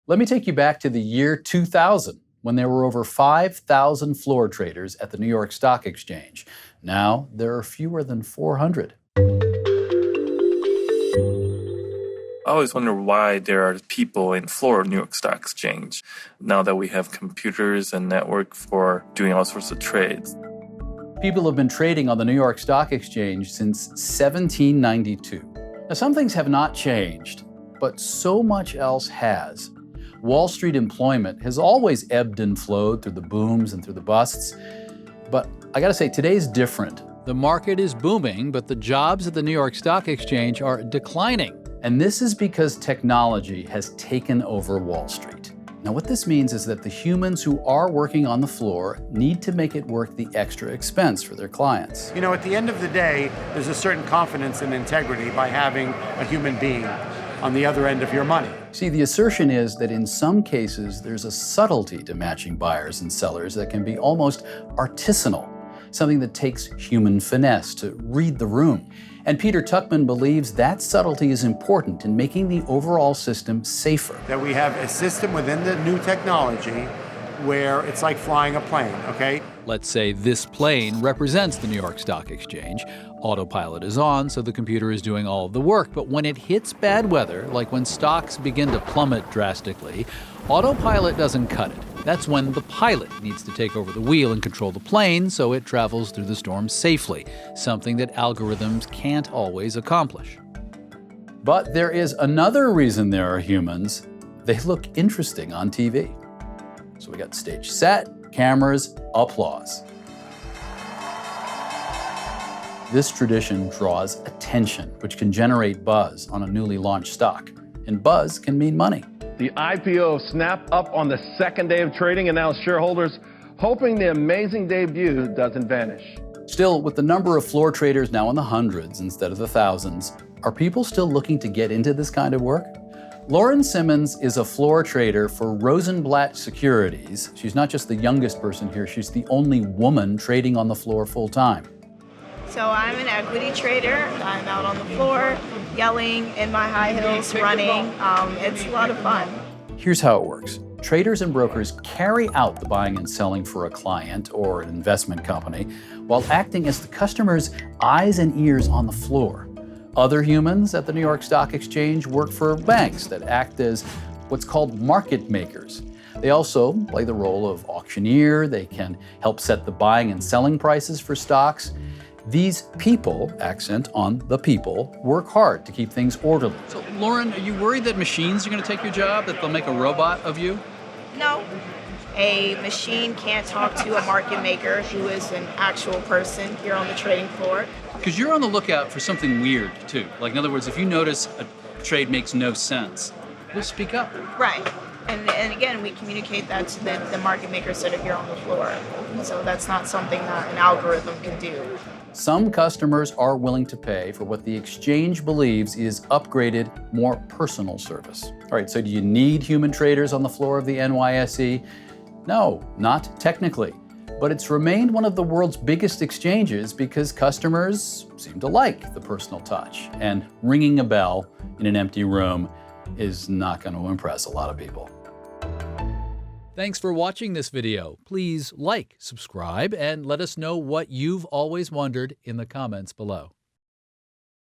Let me take you back to the year 2000, when there were over 5,000 floor traders at the New York Stock Exchange. Now, there are fewer than 400. I always wonder why there are people in floor of New York Stock Exchange now that we have computers and network for doing all sorts of trades. People have been trading on the New York Stock Exchange since 1792. Now, some things have not changed, but so much else has. Wall Street employment has always ebbed and flowed through the booms and through the busts. But I gotta say, today's different. The market is booming, but the jobs at the New York Stock Exchange are declining. And this is because technology has taken over Wall Street. Now, what this means is that the humans who are working on the floor need to make it worth the extra expense for their clients. You know, at the end of the day, there's a certain confidence and integrity by having a human being on the other end of your money. See, the assertion is that in some cases, there's a subtlety to matching buyers and sellers that can be almost artisanal, something that takes human finesse to read the room. And Peter Tuchman believes that subtlety is important in making the overall system safer. That we have a system within the new technology where it's like flying a plane, okay? Let's say this plane represents the New York Stock Exchange. Autopilot is on, so the computer is doing all of the work. But when it hits bad weather, like when stocks begin to plummet drastically, autopilot doesn't cut it. That's when the pilot needs to take over the wheel and control the plane so it travels through the storm safely, something that algorithms can't always accomplish. But there is another reason there are humans. They look interesting on TV. So we got stage set, cameras, applause. This tradition draws attention, which can generate buzz on a newly launched stock. And buzz can mean money. The IPO of Snap up on the second day of trading, and now shareholders hoping the amazing debut doesn't vanish. Still, with the number of floor traders now in the hundreds instead of the thousands, are people still looking to get into this kind of work? Lauren Simmons is a floor trader for Rosenblatt Securities. She's not just the youngest person here, she's the only woman trading on the floor full time. So I'm an equity trader. I'm out on the floor, yelling in my high heels, running. It's a lot of fun. Here's how it works. Traders and brokers carry out the buying and selling for a client or an investment company while acting as the customer's eyes and ears on the floor. Other humans at the New York Stock Exchange work for banks that act as what's called market makers. They also play the role of auctioneer. They can help set the buying and selling prices for stocks. These people, accent on the people, work hard to keep things orderly. So, Lauren, are you worried that machines are going to take your job, that they'll make a robot of you? No. A machine can't talk to a market maker who is an actual person here on the trading floor. Because you're on the lookout for something weird, too. Like, in other words, if you notice a trade makes no sense, you'll speak up. Right. And again, we communicate that to the market makers that are here on the floor. So that's not something that an algorithm can do. Some customers are willing to pay for what the exchange believes is upgraded, more personal service. All right, so do you need human traders on the floor of the NYSE? No, not technically. But it's remained one of the world's biggest exchanges because customers seem to like the personal touch. And ringing a bell in an empty room is not going to impress a lot of people. Thanks for watching this video. Please like, subscribe, and let us know what you've always wondered in the comments below.